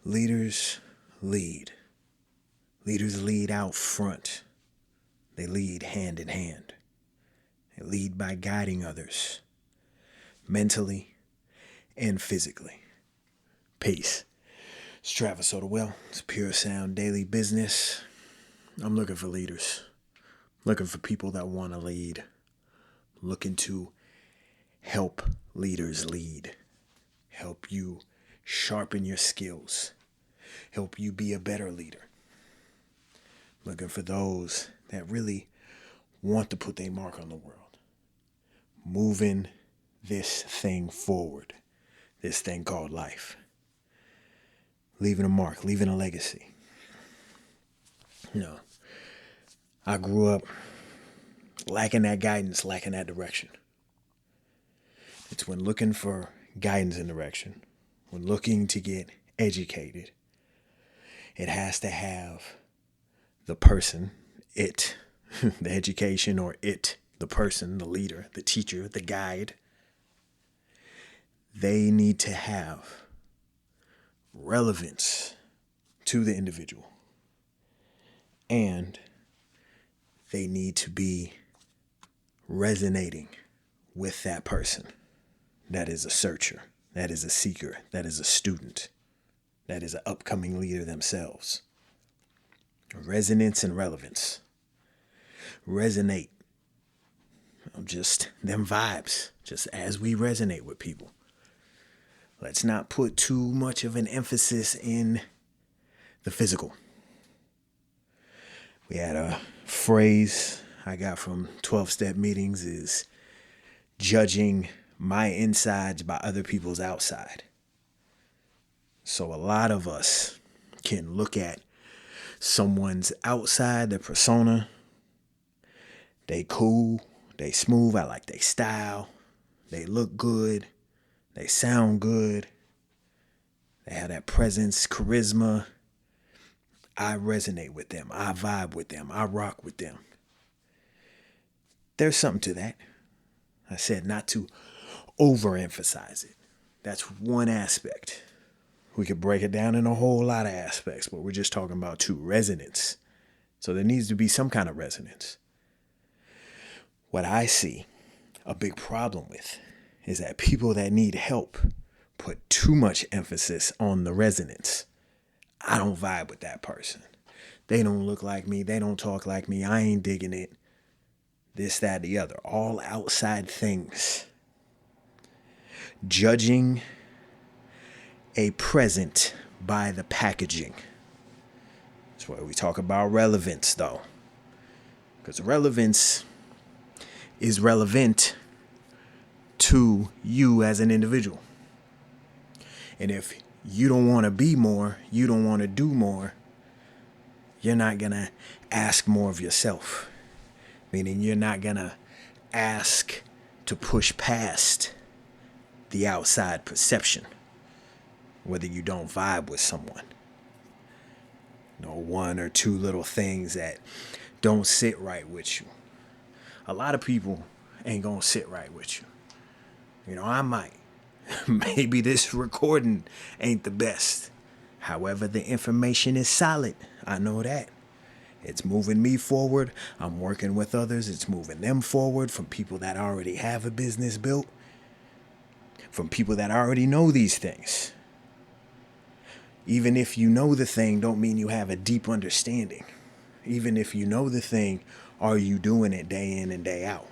Leaders lead. Leaders lead out front. They lead hand in hand. They lead by guiding others, mentally and physically. Peace. It's Travis Odewell. It's Pure Sound Daily Business. I'm looking for leaders. Looking for people that want to lead. Looking to help leaders lead. Help you sharpen your skills. Help you be a better leader. Looking for those that really want to put their mark on the world. Moving this thing forward. This thing called life. Leaving a mark, leaving a legacy. I grew up lacking that guidance, lacking that direction. It's when looking for guidance and direction, when looking to get educated, it has to have the person, it, the education, or it, the person, the leader, the teacher, the guide. They need to have relevance to the individual. And they need to be resonating with that person. That is a searcher, that is a seeker, that is a student, that is an upcoming leader themselves. Resonance and relevance. Resonate. Just them vibes, just as we resonate with people. Let's not put too much of an emphasis in the physical. We had a phrase I got from 12-step meetings is judging my insides by other people's outside. So a lot of us can look at someone's outside, their persona. They cool, they smooth, I like their style, they look good, they sound good, they have that presence, charisma. I resonate with them, I vibe with them, I rock with them. There's something to that. I said not to overemphasize it. That's one aspect. We could break it down in a whole lot of aspects, but we're just talking about true resonance. So there needs to be some kind of resonance. What I see a big problem with is that people that need help put too much emphasis on the resonance. I don't vibe with that person. They don't look like me. They don't talk like me. I ain't digging it. This, that, the other. All outside things. Judging a present by the packaging. That's why we talk about relevance, though. Because relevance is relevant to you as an individual. And if you don't want to be more, you don't want to do more, you're not going to ask more of yourself. Meaning you're not going to ask to push past the outside perception, whether you don't vibe with someone. One or two little things that don't sit right with you. A lot of people ain't going to sit right with you. I might. Maybe this recording ain't the best. However, the information is solid. I know that. It's moving me forward. I'm working with others. It's moving them forward from people that already have a business built. From people that already know these things. Even if you know the thing, don't mean you have a deep understanding. Even if you know the thing, are you doing it day in and day out?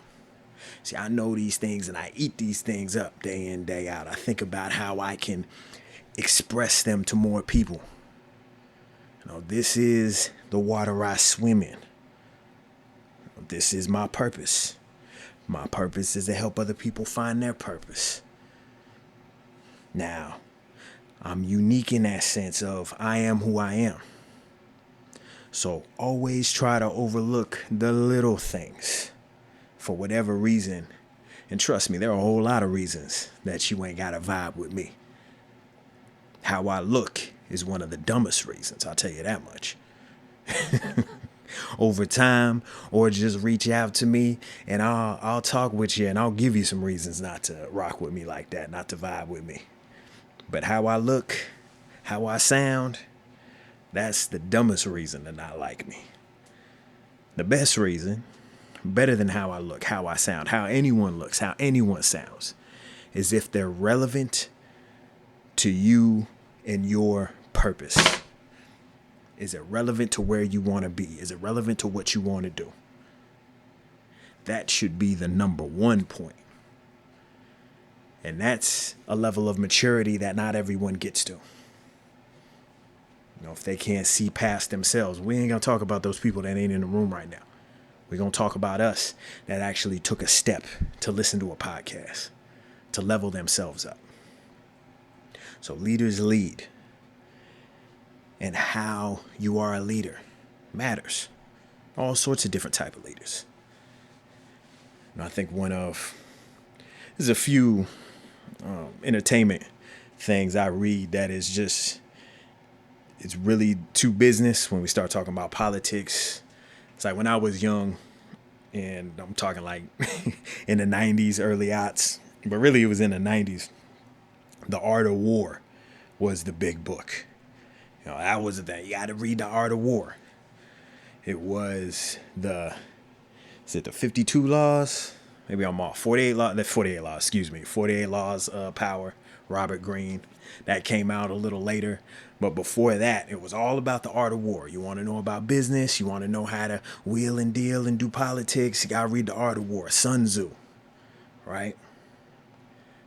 See, I know these things and I eat these things up day in, day out. I think about how I can express them to more people. This is the water I swim in. This is my purpose. My purpose is to help other people find their purpose. Now, I'm unique in that sense of I am who I am. So always try to overlook the little things for whatever reason. And trust me, there are a whole lot of reasons that you ain't got to vibe with me. How I look is one of the dumbest reasons, I'll tell you that much. Over time, or just reach out to me and I'll talk with you and I'll give you some reasons not to rock with me like that, not to vibe with me. But how I look, How I sound, that's the dumbest reason to not like me. The best reason, better than how I look, how I sound, how anyone looks, how anyone sounds, is if they're relevant to you and your purpose. Is it relevant to where you want to be? Is it relevant to what you want to do? That should be the number one point. And that's a level of maturity that not everyone gets to. If they can't see past themselves, we ain't going to talk about those people that ain't in the room right now. We're going to talk about us that actually took a step to listen to a podcast, to level themselves up. So leaders lead. And how you are a leader matters. All sorts of different type of leaders. And I think there's a few entertainment things I read that is just, it's really too business when we start talking about politics. It's like when I was young, and I'm talking like in the 90s, early aughts, but really it was in the 90s. The Art of War was the big book. That was the thing. You got to read The Art of War. It was the 52 laws? Maybe I'm off. 48 laws of power. Robert Greene. That came out a little later. But before that, it was all about the art of war. You want to know about business. You want to know how to wheel and deal and do politics. You got to read The Art of War. Sun Tzu. Right?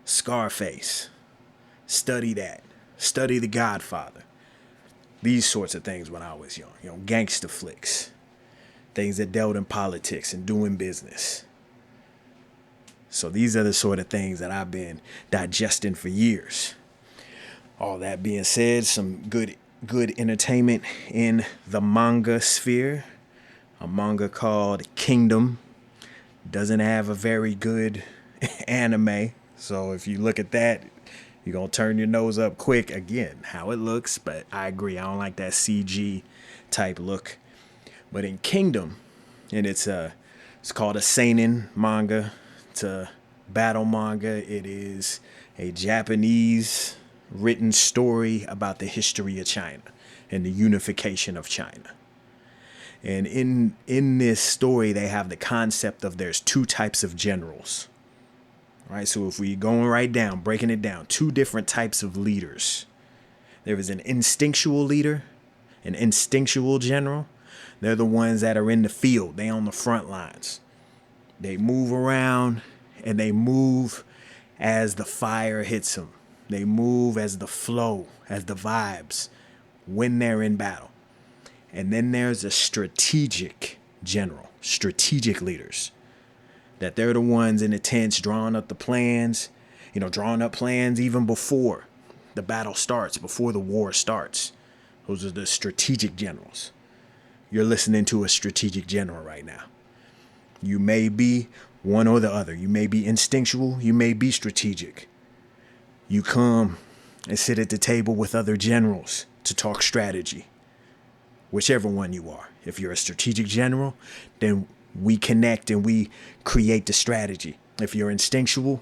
Scarface. Study that. Study The Godfather. These sorts of things when I was young, gangster flicks, things that dealt in politics and doing business. So these are the sort of things that I've been digesting for years. All that being said, some good entertainment in the manga sphere. A manga called Kingdom doesn't have a very good anime. So if you look at that, you're going to turn your nose up quick. Again, how it looks, but I agree. I don't like that CG type look. But in Kingdom, and it's called a seinen manga. It's a battle manga. It is a Japanese written story about the history of China and the unification of China. And in this story, they have the concept of there's two types of generals. Right, so if we going right down, breaking it down, two different types of leaders. There is an instinctual leader, an instinctual general. They're the ones that are in the field. They on the front lines. They move around and they move as the fire hits them. They move as the flow, as the vibes when they're in battle. And then there's a strategic general, strategic leaders. That they're the ones in the tents drawing up the plans, drawing up plans even before the battle starts, before the war starts. Those are the strategic generals. You're listening to a strategic general right now. You may be one or the other. You may be instinctual. You may be strategic. You come and sit at the table with other generals to talk strategy. Whichever one you are. If you're a strategic general, then we connect and we create the strategy. If you're instinctual,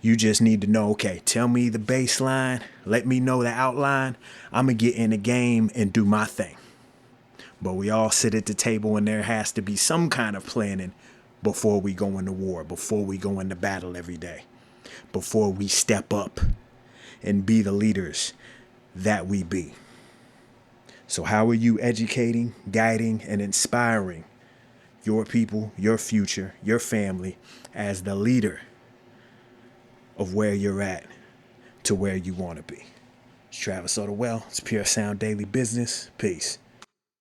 you just need to know, okay, tell me the baseline, let me know the outline. I'm going to get in the game and do my thing. But we all sit at the table and there has to be some kind of planning before we go into war, before we go into battle every day, before we step up and be the leaders that we be. So how are you educating, guiding, and inspiring your people, your future, your family as the leader of where you're at to where you want to be? It's Travis Ottawell. It's Pure Sound Daily Business. Peace.